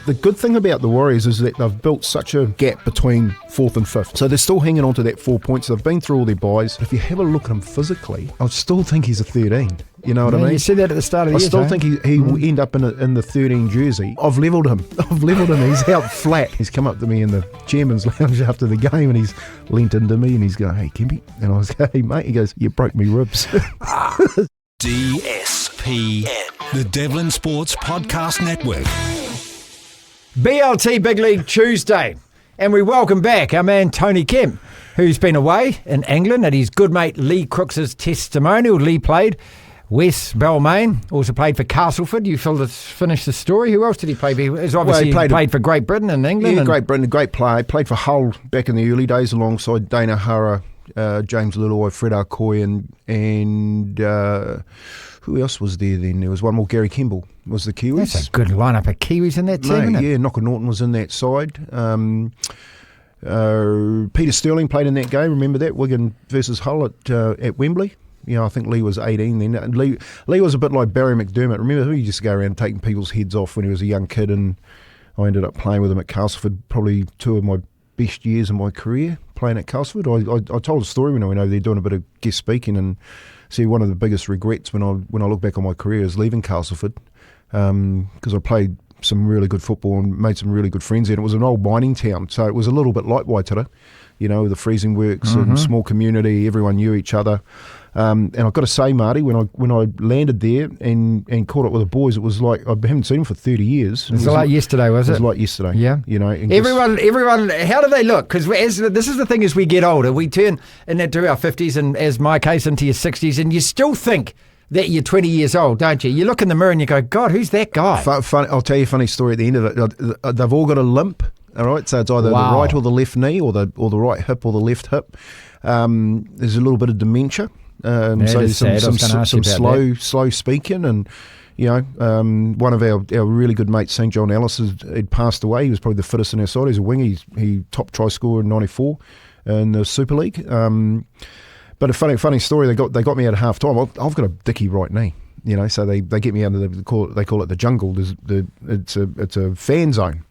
The good thing about the Warriors is that they've built such a gap between 4th and 5th. So they're still hanging on to that 4 points. They've been through all their buys. If you have a look at him physically, I still think he's a 13. You know what I mean? You said that at the start of the year. I still think he will end up in the 13 jersey. I've levelled him. He's out flat. He's come up to me in the chairman's lounge after the game and he's leant into me and he's going, "Hey, Kempy." And I was going, "Hey, mate." He goes, "You broke me ribs." DSPN, the Devlin Sports Podcast Network. BLT Big League Tuesday. And we welcome back our man Tony Kemp, who's been away in England at his good mate Lee Crooks' testimonial. Lee played. Wes Balmain also played for Castleford. You finished the story. Who else did he play for? He played for Great Britain and England. Yeah, Great Britain, great player. Played for Hull back in the early days alongside Dana Hara, James Liloy, Fred Arcoy, and who else was there then? There was one more, Gary Kimball was the Kiwis. That's a good lineup of Kiwis in that team, isn't it? Yeah, Knocker Norton was in that side. Peter Sterling played in that game. Remember that? Wigan versus Hull at Wembley. I think Lee was 18 then. Lee was a bit like Barry McDermott. Remember, he used to go around taking people's heads off when he was a young kid, and I ended up playing with him at Castleford, probably two of my best years of my career playing at Castleford. I told a story when I went over there doing a bit of guest speaking, and see, one of the biggest regrets when I look back on my career is leaving Castleford, because I played some really good football and made some really good friends there. And it was an old mining town, so it was a little bit like Waitara, the freezing works and small community, everyone knew each other. And I've got to say, Marty, when I landed there and caught up with the boys, it was like I haven't seen them for 30 years. It was like yesterday, was it? It was like yesterday. Yeah. Everyone, how do they look? Because this is the thing, as we get older, we turn into our 50s and, as my case, into your 60s, and you still think that you're 20 years old, don't you? You look in the mirror and you go, God, who's that guy? I'll tell you a funny story at the end of it. They've all got a limp, all right? So it's either the right or the left knee or the right hip or the left hip. There's a little bit of dementia. So some slow speaking, and one of our really good mates, St John Ellis, had passed away. He was probably the fittest in our side. He's a wing. He top try scorer in '94 in the Super League. But a funny story. They got me at half time. I've got a dicky right knee. So they get me out of they call it the jungle. It's a fan zone.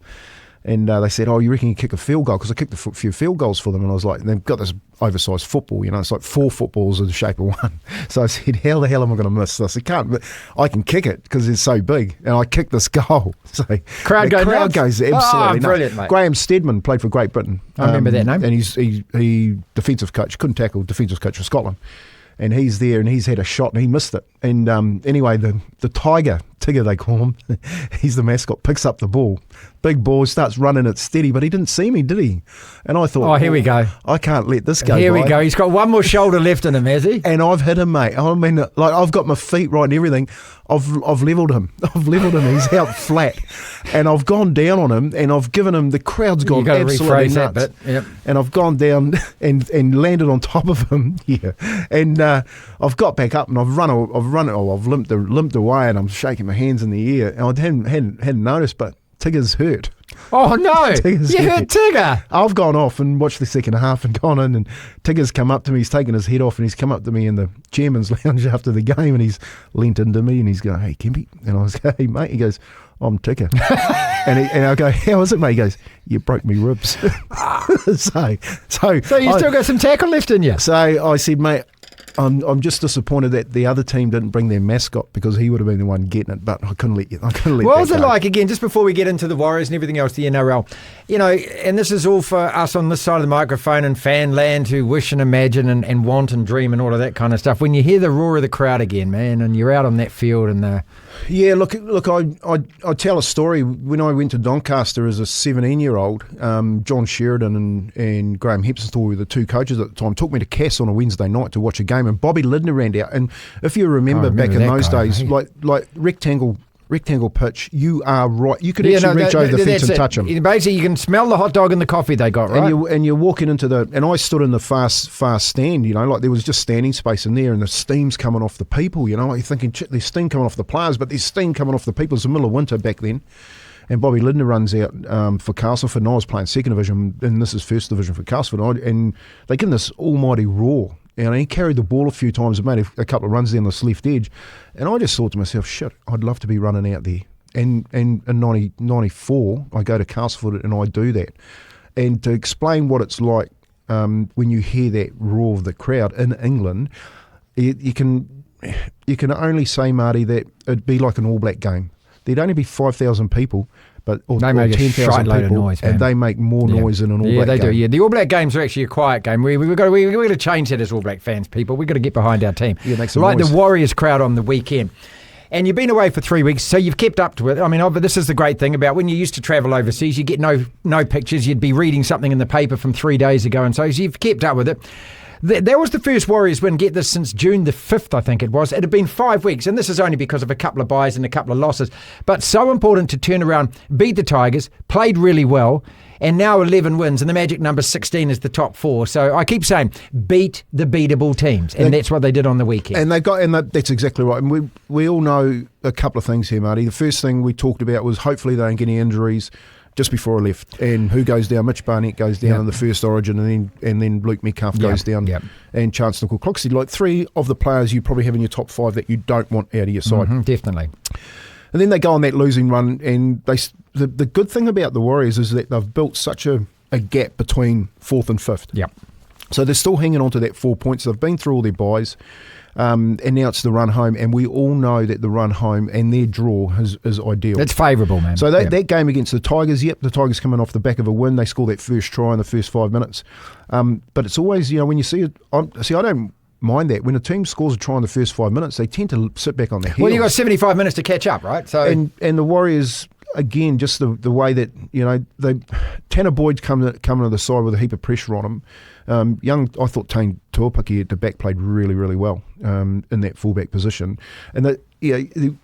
And they said, "Oh, you reckon you kick a field goal?" Because I kicked a few field goals for them, and I was like, they've got this oversized football, it's like 4 footballs in the shape of one. So I said, "How the hell am I going to miss this? I can't, but I can kick it because it's so big." And I kicked this goal. So crowd goes absolutely nuts. Brilliant, mate. Graham Steadman played for Great Britain. I remember that name. And he defensive coach, couldn't tackle, defensive coach for Scotland. And he's there, and he's had a shot, and he missed it. And anyway, the Tiger, Tigger they call him, he's the mascot, picks up the ball. Big ball, starts running it steady, but he didn't see me, did he? And I thought, here we go. I can't let this go. Here we go. He's got one more shoulder left in him, has he? And I've hit him, mate. I mean, like, I've got my feet right and everything. I've levelled him. He's out flat. And I've gone down on him, and I've given him, the crowd's gone absolutely nuts. That bit. Yep. And I've gone down and landed on top of him. Yeah. And I've got back up, and I've limped away, and I'm shaking my hands in the air. And I hadn't noticed, but Tigger's hurt. Oh no! You hurt Tigger. I've gone off and watched the second half and gone in, and Tigger's come up to me. He's taken his head off, and he's come up to me in the chairman's lounge after the game, and he's leant into me and he's going, "Hey, Kempy," and I was going, "Hey, mate." He goes, "I'm Tigger," and I go, "How is it, mate?" He goes, "You broke me ribs." So you still got some tackle left in you. So I said, "Mate, I'm just disappointed that the other team didn't bring their mascot, because he would have been the one getting it, but I couldn't let you. What was it like, again, just before we get into the Warriors and everything else, the NRL, and this is all for us on this side of the microphone and fan land who wish and imagine and want and dream and all of that kind of stuff. When you hear the roar of the crowd again, man, and you're out on that field and Yeah, look. I tell a story. When I went to Doncaster as a 17-year-old, John Sheridan and Graham Hepston were the two coaches at the time. Took me to Cass on a Wednesday night to watch a game, and Bobby Lidner ran out. And if you remember back in those days, like rectangle pitch, you are right. You could actually reach over the fence and touch them. Basically, you can smell the hot dog and the coffee they got, right? And you're walking into and I stood in the fast stand, like there was just standing space in there, and the steam's coming off the people, like you're thinking, there's steam coming off the players, but there's steam coming off the people. It's the middle of winter back then. And Bobby Lidner runs out for Castleford, and I was playing second division, and this is first division for Castleford, and they give him this almighty roar. And he carried the ball a few times and made a couple of runs down this left edge. And I just thought to myself, shit, I'd love to be running out there. And in 94, I go to Castleford and I do that. And to explain what it's like when you hear that roar of the crowd in England, you can only say, Marty, that it'd be like an All Black game. There'd only be 5,000 people, or 10,000 people, noise, and they make more noise than an All Black game. Yeah, they do. Yeah, the All Black games are actually a quiet game. We've got to change that as All Black fans, people. We've got to get behind our team. Yeah, make some like noise. The Warriors crowd on the weekend. And you've been away for 3 weeks, so you've kept up to it. I mean, this is the great thing about when you used to travel overseas, you get no pictures. You'd be reading something in the paper from 3 days ago, and so you've kept up with it. That was the first Warriors win, get this, since June the 5th, I think it was. It had been 5 weeks, and this is only because of a couple of byes and a couple of losses. But so important to turn around, beat the Tigers, played really well, and now 11 wins, and the magic number 16 is the top 4. So I keep saying, beat the beatable teams, and that's what they did on the weekend. And that's exactly right. And we all know a couple of things here, Marty. The first thing we talked about was hopefully they don't get any injuries just before I left. And who goes down? Mitch Barnett goes down in the first Origin, and then Luke Metcalf goes down, and Chance Nickel-Cloxy. Like 3 of the players you probably have in your top 5 that you don't want out of your side. Mm-hmm, definitely. And then they go on that losing run, and the good thing about the Warriors is that they've built such a gap between 4th and 5th. Yep. So they're still hanging on to that 4 points. They've been through all their byes. And now it's the run home, and we all know that the run home and their draw is ideal. It's favourable, man. So that game against the Tigers, the Tigers coming off the back of a win, they score that first try in the first 5 minutes. But it's always, when you see it, I don't mind that. When a team scores a try in the first 5 minutes, they tend to sit back on their heels. Well, you've got 75 minutes to catch up, right? So and the Warriors, again, just the way that, Tanah Boyd's coming to the side with a heap of pressure on him. I thought Tane Tuapiki at the back played really, really well in that fullback position. And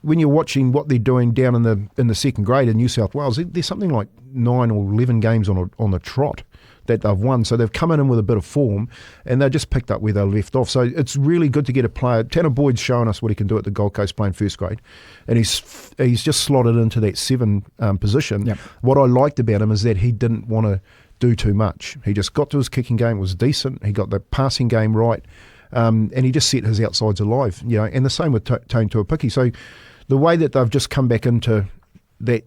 when you're watching what they're doing down in the second grade in New South Wales, there's something like 9 or 11 games on the trot that they've won. So they've come in with a bit of form, and they just picked up where they left off. So it's really good to get a player. Tanah Boyd's showing us what he can do at the Gold Coast playing first grade, and he's just slotted into that 7 position. Yep. What I liked about him is that he didn't want to do too much. He just got to his kicking game, was decent. He got the passing game right, and he just set his outsides alive. And the same with Tane Tuapiki. So the way that they've just come back into that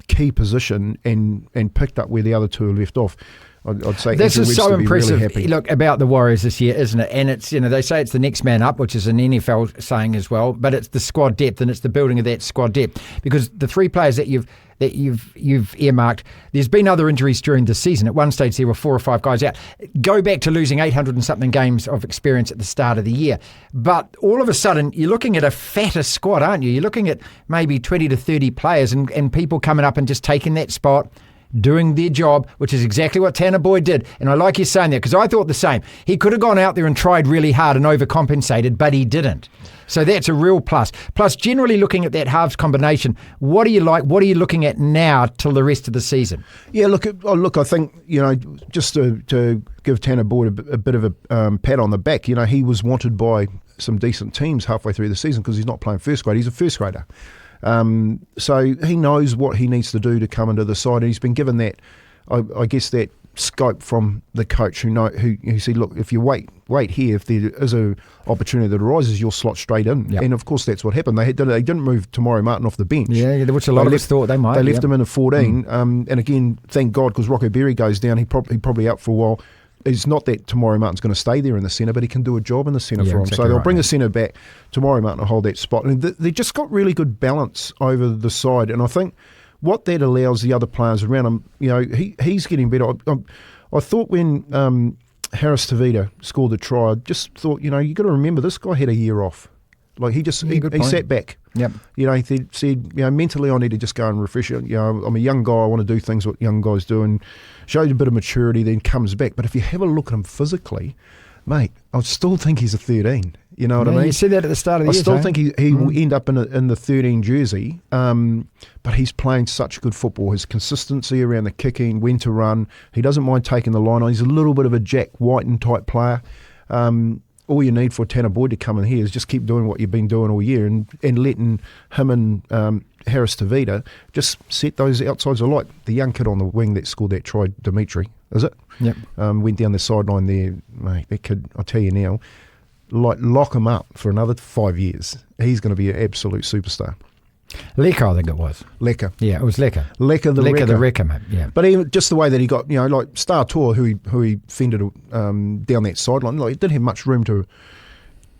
key position and picked up where the other 2 left off, I'd say this is so impressive. Really look, about the Warriors this year, isn't it? And it's, they say it's the next man up, which is an NFL saying as well, but it's the squad depth, and it's the building of that squad depth, because the 3 players that you've earmarked, there's been other injuries during the season. At one stage there were 4 or 5 guys out. Go back to losing 800 and something games of experience at the start of the year, but all of a sudden you're looking at a fatter squad, aren't you? You're looking at maybe 20 to 30 players and people coming up and just taking that spot, doing their job, which is exactly what Tanah Boyd did. And I like you saying that, because I thought the same. He could have gone out there and tried really hard and overcompensated, but he didn't. So that's a real plus. Plus, generally looking at that halves combination, what do you like? What are you looking at now till the rest of the season? Yeah, look, I think, just to give Tanah Boyd a bit of a pat on the back, he was wanted by some decent teams halfway through the season because he's not playing first grade. He's a first grader. So he knows what he needs to do to come into the side, and he's been given that, I guess, that scope from the coach who said, look, if you wait here, if there is a opportunity that arises, you'll slot straight in. Yep. And of course that's what happened. They didn't move Tamari Martin off the bench. Yeah, which a lot of us thought they might. They left him in at 14, and again, thank God, because Rocco Berry goes down. He probably out for a while. It's not that Tamari Martin's going to stay there in the centre, but he can do a job in the centre for him. Exactly, so they'll bring a centre back. Tamari Martin will hold that spot. And they just got really good balance over the side. And I think what that allows the other players around him, he's getting better. I thought when Harris-Tavita scored the try, I just thought, you got to remember this guy had a year off. Like he sat back. Yep. He said, mentally I need to just go and refresh it. I'm a young guy. I want to do things what young guys do, and shows a bit of maturity, then comes back. But if you have a look at him physically, mate, I still think he's a 13. You know what I mean? You said that at the start of the year. I still think he will end up in the 13 jersey, but he's playing such good football. His consistency around the kicking, when to run, he doesn't mind taking the line on. He's a little bit of a Jack Whiten type player. All you need for Tanah Boyd to come in here is just keep doing what you've been doing all year and letting him and Harris-Tavita just set those outsides alight. The young kid on the wing that scored that try, Dimitri, is it? Yep. Went down the sideline there. Mate, that kid, I'll tell you now, lock him up for another 5 years. He's going to be an absolute superstar. Leka, I think it was. Leka. Yeah, it was Leka. Leka the Wrecker, mate. Yeah. But even just the way that he got, like Star Tour, who he fended down that sideline, like he didn't have much room to.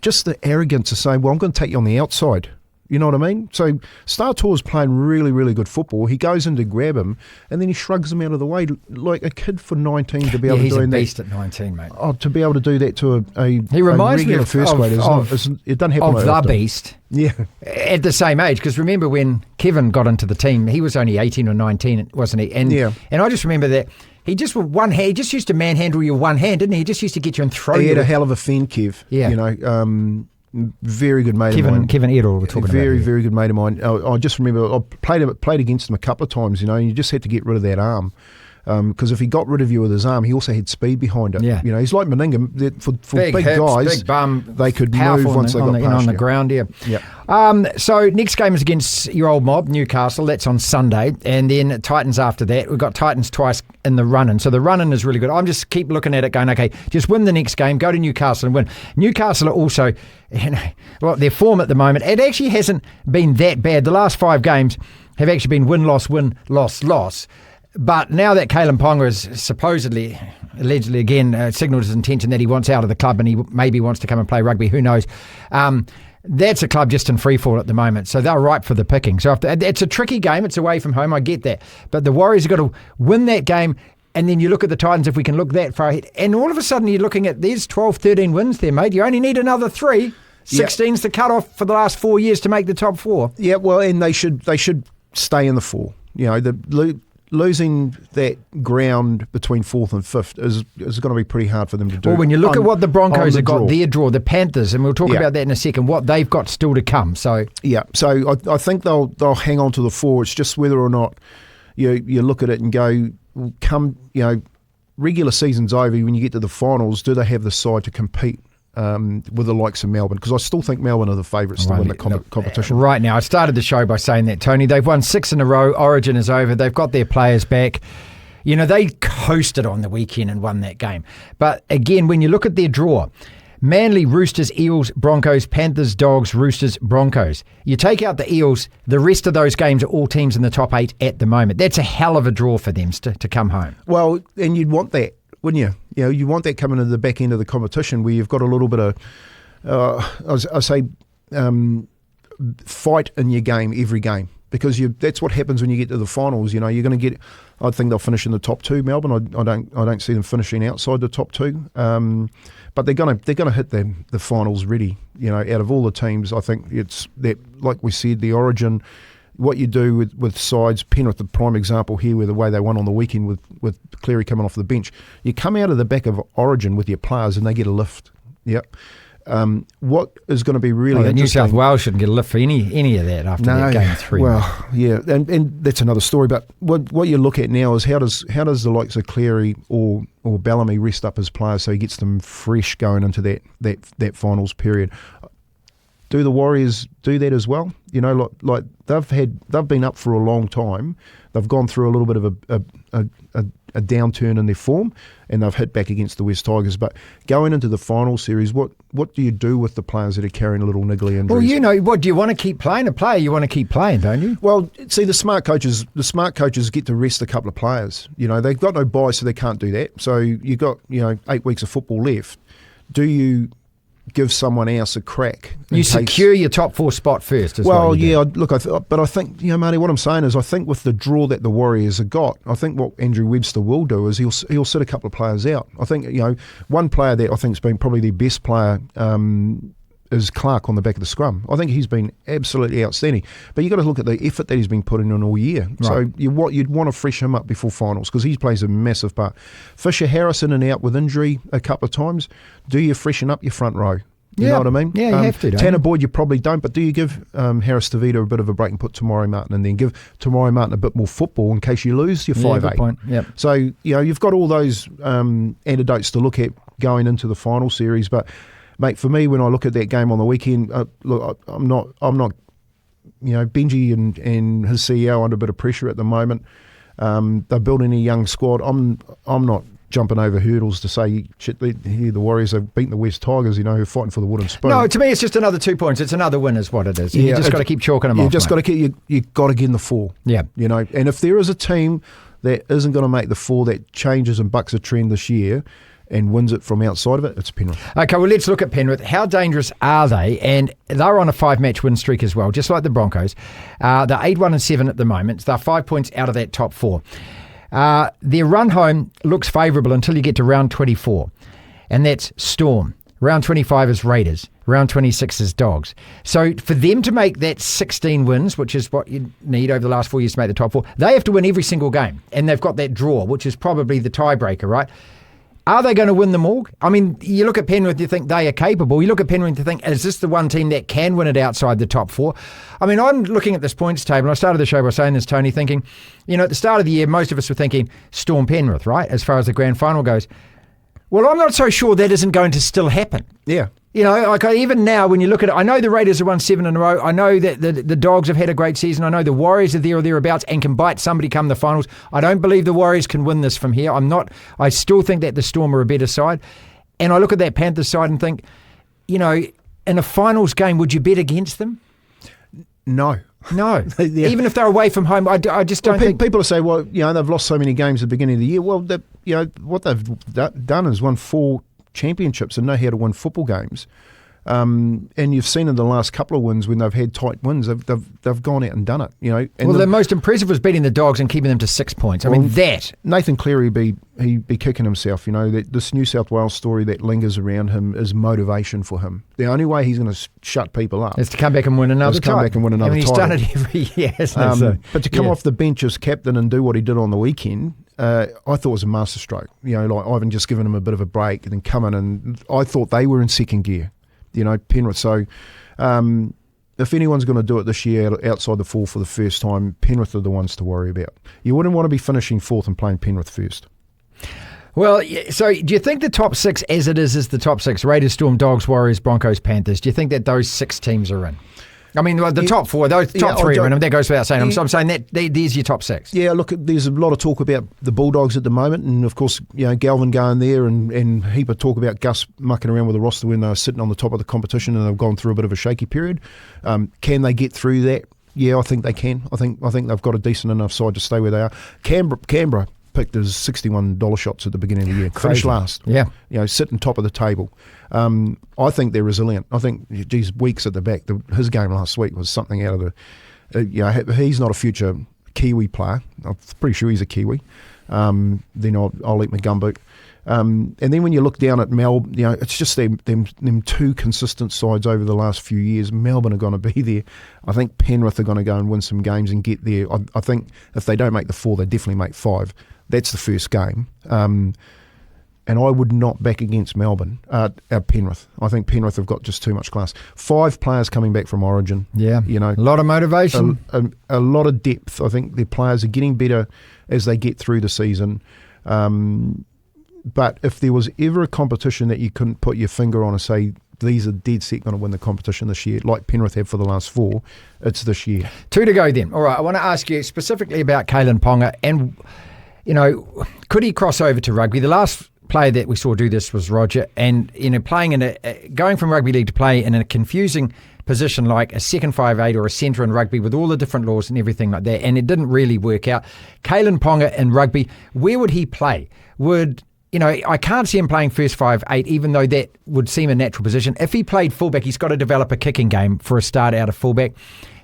Just the arrogance of saying, well, I'm going to take you on the outside. You know what I mean? So Star Tour's playing really, really good football. He goes in to grab him, and then he shrugs him out of the way like a kid for 19 to be able to do that. He's a beast at 19, mate. Oh, to be able to do that to he reminds regular me first grader, it doesn't happen of the often. beast. Yeah. At the same age, because remember when Kevin got into the team, he was only 18 or 19, wasn't he? And I just remember that. He just with one hand, he just used to manhandle you one hand, didn't he? He just used to get you and throw you. He had a hell of a fend, Kev. Yeah. Very good mate of mine. Kevin Edel, we're talking very, about. Very good mate of mine. I just remember I played against him a couple of times, and you just had to get rid of that arm. Because if he got rid of you with his arm, he also had speed behind it. Yeah. He's like Meninga. For big big hips, guys, big bum, they could move once they got past on the you. ground. Yeah. Yep. So next game is against your old mob, Newcastle. That's on Sunday, and then Titans after that. We've got Titans twice in the run-in, so the run-in is really good. I'm just keep looking at it, going, okay, just win the next game, go to Newcastle and win. Newcastle are also, their form at the moment, it actually hasn't been that bad. The last 5 games have actually been win, loss, loss. But now that Kalyn Ponga has allegedly again signalled his intention that he wants out of the club and he maybe wants to come and play rugby, who knows? That's a club just in free fall at the moment, so they're ripe for the picking. So it's a tricky game, it's away from home, I get that. But the Warriors have got to win that game, and then you look at the Titans, if we can look that far ahead, and all of a sudden you're looking at there's 12, 13 wins there, mate. You only need another 3. 16's the cut-off for the last 4 years to make the top 4. Yeah, well, and they should stay in the 4. Losing that ground between 4th and 5th is going to be pretty hard for them to do. Well, when you look at what the Broncos have got, their draw, the Panthers, and we'll talk about that in a second, what they've got still to come. So I think they'll hang on to the 4. It's just whether or not you look at it and go, regular season's over, when you get to the finals, do they have the side to compete with the likes of Melbourne? Because I still think Melbourne are the favourites to win the competition. Right now, I started the show by saying that, Tony. They've won 6 in a row. Origin is over. They've got their players back. They coasted on the weekend and won that game. But again, when you look at their draw, Manly, Roosters, Eels, Broncos, Panthers, Dogs, Roosters, Broncos. You take out the Eels, the rest of those games are all teams in the top 8 at the moment. That's a hell of a draw for them to come home. Well, and you'd want that, wouldn't you? You want that coming to the back end of the competition where you've got a little bit of, fight in your game every game, because that's what happens when you get to the finals. You're going to get. I think they'll finish in the top 2. Melbourne, I don't see them finishing outside the top 2. But they're going to hit the finals ready. Out of all the teams, I think it's that, like we said, the Origin. What you do with sides, Penrith, the prime example here, where the way they won on the weekend with Cleary coming off the bench, you come out of the back of Origin with your players and they get a lift. Yep. What is going to be really interesting? New South Wales shouldn't get a lift for any of that after that game 3. Well, yeah, and that's another story. But what you look at now is how does the likes of Cleary or Bellamy rest up his players so he gets them fresh going into that finals period. Do the Warriors do that as well? Like they've been up for a long time. They've gone through a little bit of a downturn in their form, and they've hit back against the West Tigers. But going into the final series, what do you do with the players that are carrying a little niggly injuries? Well, what do you want to keep playing? A player you want to keep playing, don't you? Well, see, the smart coaches get to rest a couple of players. They've got no bye, so they can't do that. So you've got 8 weeks of football left. Do you give someone else a crack? You secure your top 4 spot first. Well, yeah. Look, but I think, Marty, what I'm saying is, I think with the draw that the Warriors have got, I think what Andrew Webster will do is he'll sit a couple of players out. I think one player that I think's been probably their best player is Clark on the back of the scrum. I think he's been absolutely outstanding. But you've got to look at the effort that he's been putting in all year. Right. So you'd want to freshen him up before finals, because he plays a massive part. Fisher Harris in and out with injury a couple of times. Do you freshen up your front row? You know what I mean? Yeah, you have to. Tanah Boyd, you probably don't, but do you give Harris-Tavita a bit of a break and put Tamari Martin, and then give Tamari Martin a bit more football in case you lose your 5'8"? Good point. Yep. So you've got all those antidotes to look at going into the final series. But mate, for me, when I look at that game on the weekend, look, I'm not. Benji and his CEO under a bit of pressure at the moment. They're building a young squad. I'm not jumping over hurdles to say, shit, the Warriors have beaten the West Tigers, who are fighting for the wooden spoon. No, to me, it's just another 2 points. It's another win is what it is. You just got to keep chalking them off. You've got to get in the 4. Yeah. And if there is a team that isn't going to make the 4 that changes and bucks a trend this year and wins it from outside of it, it's Penrith. Okay, well, let's look at Penrith. How dangerous are they? And they're on a 5-match win streak as well, just like the Broncos. They're 8-1-7 at the moment. They're 5 points out of that top 4. Their run home looks favourable until you get to round 24, and that's Storm. Round 25 is Raiders. Round 26 is Dogs. So for them to make that 16 wins, which is what you need over the last 4 years to make the top 4, they have to win every single game. And they've got that draw, which is probably the tiebreaker, right? Are they going to win them all? I mean, you look at Penrith, you think they are capable. You look at Penrith, you think, is this the one team that can win it outside the top 4? I mean, I'm looking at this points table. I started the show by saying this, Tony, thinking, at the start of the year, most of us were thinking Storm Penrith, right, as far as the grand final goes. Well, I'm not so sure that isn't going to still happen. Yeah. Even now, when you look at it, I know the Raiders have won 7 in a row. I know that the Dogs have had a great season. I know the Warriors are there or thereabouts and can bite somebody come the finals. I don't believe the Warriors can win this from here. I still think that the Storm are a better side. And I look at that Panthers side and think, in a finals game, would you bet against them? No. No. Yeah. Even if they're away from home, I just don't think... People say, well, they've lost so many games at the beginning of the year. Well, what they've done is won 4 championships and know how to win football games. And you've seen in the last couple of wins when they've had tight wins, they've gone out and done it. And the most impressive was beating the Dogs and keeping them to 6 points. Nathan Cleary he'd be kicking himself. That this New South Wales story that lingers around him is motivation for him. The only way he's going to shut people up is to come back and win another title. He's done it every year, hasn't he? But to come off the bench as captain and do what he did on the weekend, I thought it was a masterstroke. Like Ivan just giving him a bit of a break and then coming, and I thought they were in second gear. Penrith. So if anyone's going to do it this year outside the 4 for the first time, Penrith are the ones to worry about. You wouldn't want to be finishing 4th and playing Penrith first. Well, so do you think the top 6 as it is the top 6? Raiders, Storm, Dogs, Warriors, Broncos, Panthers. Do you think that those 6 teams are in? I mean, the top 4, those top 3 are in. That goes without saying. I'm saying that there's your top 6. Yeah, look, there's a lot of talk about the Bulldogs at the moment, and of course, Galvin going there, and heap of talk about Gus mucking around with the roster when they were sitting on the top of the competition and they've gone through a bit of a shaky period. Can they get through that? Yeah, I think they can. I think they've got a decent enough side to stay where they are. Canberra picked his $61 shots at the beginning of the year. Finished last. Yeah. Sitting top of the table. I think they're resilient. I think, Weeks at the back, his game last week was something out of the... he's not a future Kiwi player. I'm pretty sure he's a Kiwi. Then I'll eat my gumboot. And then when you look down at Melbourne, it's just them 2 consistent sides over the last few years. Melbourne are going to be there. I think Penrith are going to go and win some games and get there. I think if they don't make the 4, they definitely make 5. That's the first game. And I would not back against Melbourne at Penrith. I think Penrith have got just too much class. 5 players coming back from Origin. Yeah, a lot of motivation. A lot of depth. I think their players are getting better as they get through the season. But if there was ever a competition that you couldn't put your finger on and say, these are dead set going to win the competition this year, like Penrith have for the last 4, it's this year. 2 to go then. All right, I want to ask you specifically about Kalyn Ponga and, could he cross over to rugby? The last player that we saw do this was Roger, and playing going from rugby league to play in a confusing position like a second 5'8" or a centre in rugby with all the different laws and everything like that, and it didn't really work out. Kalyn Ponga in rugby, where would he play? I can't see him playing first 5'8", even though that would seem a natural position. If he played fullback, he's got to develop a kicking game for a start out of fullback.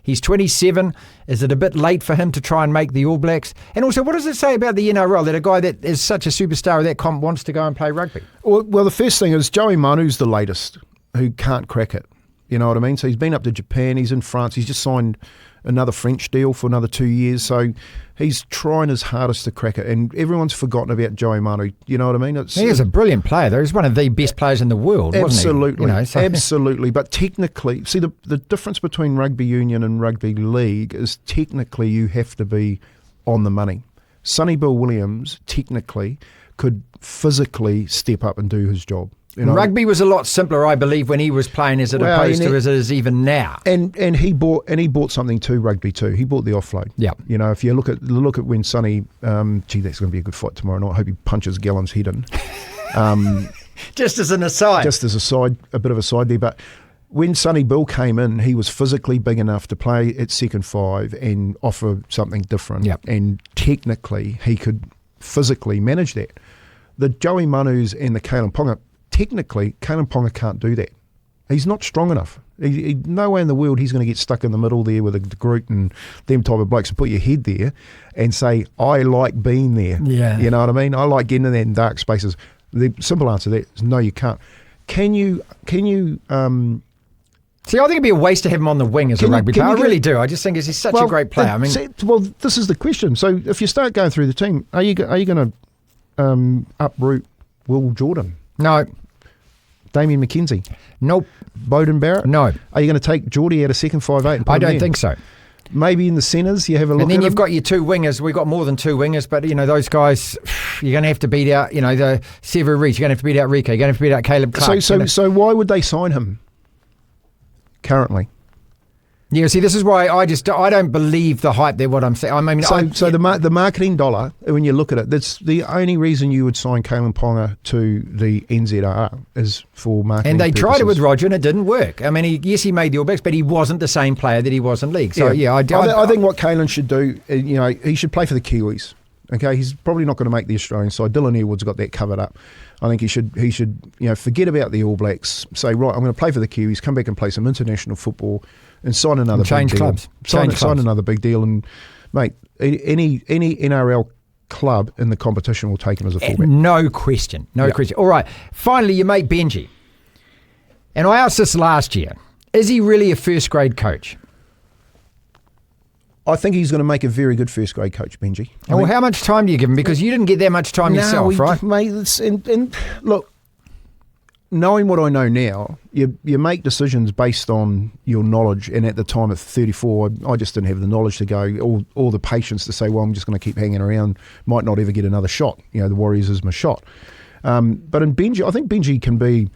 He's 27. Is it a bit late for him to try and make the All Blacks? And also, what does it say about the NRL that a guy that is such a superstar of that comp wants to go and play rugby? Well, the first thing is Joey Manu's the latest who can't crack it. You know what I mean? So he's been up to Japan. He's in France. He's just signed another French deal for another 2 years. So he's trying his hardest to crack it. And everyone's forgotten about Joey Manu. You know what I mean? He is a brilliant player, though. He's one of the best players in the world, absolutely, wasn't he? Absolutely. But technically, see, the difference between rugby union and rugby league is technically you have to be on the money. Sonny Bill Williams technically could physically step up and do his job. Rugby was a lot simpler, I believe, when he was playing as opposed to as it is even now. And he bought something to rugby too. He bought the offload. Yeah. If you look at when Sonny, that's going to be a good fight tomorrow night. I hope he punches Gallon's head in. Just as an aside. Just as a bit of a side there. But when Sonny Bill came in, he was physically big enough to play at second five and offer something different. Yep. And technically, he could physically manage that. The Joey Manus and the Kalyn Ponga, technically, Kalyn Ponga can't do that. He's not strong enough. No way in the world he's going to get stuck in the middle there with a Groot and them type of blokes and put your head there and say, I like being there. Yeah. You know what I mean? I like getting in there in dark spaces. The simple answer to that is no, you can't. Can you See, I think it'd be a waste to have him on the wing as a rugby player. I really do. I just think he's such a great player. This is the question. So if you start going through the team, are you going to uproot Will Jordan? No. Damien McKenzie? Nope. Bowden Barrett? No. Are you going to take Geordie out of second 5'8"? I don't think so. Maybe in the centres you have a look at And then you've him. got your two wingers. We've got more than two wingers, but, those guys, you're going to have to beat out, the Sever Reach. You're going to have to beat out Rico. You're going to have to beat out Caleb Clark. So why would they sign him currently? Yeah, see, this is why I don't believe the hype there, what I'm saying. The marketing dollar, when you look at it, that's the only reason you would sign Kalyn Ponga to the NZR is for marketing And they purposes. tried it with Roger and it didn't work. I mean, he made the All Blacks, but he wasn't the same player that he was in league. So, I think what Kalyn should do, he should play for the Kiwis. Okay, he's probably not going to make the Australian side. Dylan Airwood's got that covered up. I think he should forget about the All Blacks. Say, right, I'm going to play for the Kiwis, come back and play some international football and sign another big deal. Clubs. Sign another big deal. And, mate, any NRL club in the competition will take him as a fullback. No question. Question. All right. Finally, your mate Benji. And I asked this last year. Is he really a first grade coach? I think he's going to make a very good first grade coach, Benji. How much time do you give him? Because you didn't get that much time yourself, right? Mate, and look, knowing what I know now, you make decisions based on your knowledge. And at the time at 34, I just didn't have the knowledge to go, or the patience to say, well, I'm just going to keep hanging around, might not ever get another shot. The Warriors is my shot. But in Benji, I think Benji can be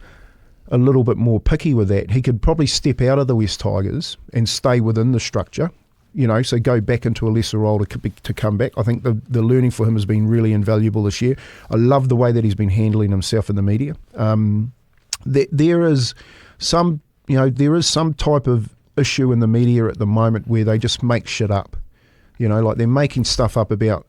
a little bit more picky with that. He could probably step out of the West Tigers and stay within the structure. So go back into a lesser role to come back. I think the learning for him has been really invaluable this year. I love the way that he's been handling himself in the media. There is some type of issue in the media at the moment where they just make shit up. Like they're making stuff up about,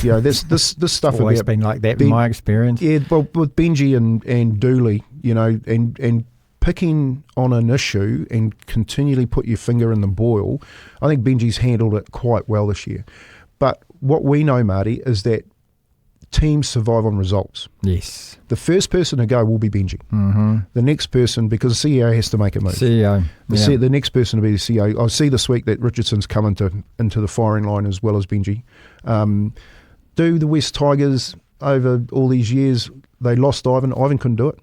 this stuff. Always about been like that in my experience. Yeah, well, with Benji and Dooley, and picking on an issue and continually put your finger in the boil, I think Benji's handled it quite well this year. But what we know, Marty, is that teams survive on results. Yes. The first person to go will be Benji. Mm-hmm. The next person, because the CEO has to make a move. CEO. The next person to be the CEO. I see this week that Richardson's come into the firing line as well as Benji. Do the West Tigers over all these years, they lost Ivan. Ivan couldn't do it.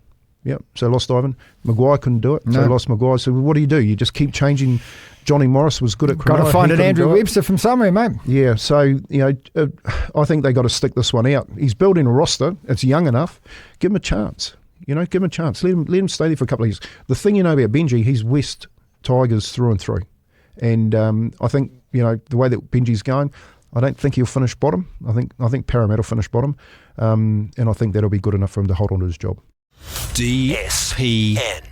Yep, so lost Ivan. Maguire couldn't do it, so lost Maguire. So what do? You just keep changing. Johnny Morris was good at Cronulla. Got to find an Andrew Webster from somewhere, mate. Yeah, so, I think they got to stick this one out. He's building a roster. It's young enough. Give him a chance. Give him a chance. Let him stay there for a couple of years. The thing about Benji, he's West Tigers through and through. And I think, the way that Benji's going, I don't think he'll finish bottom. I think Parramatta will finish bottom. And I think that'll be good enough for him to hold on to his job. DSPN.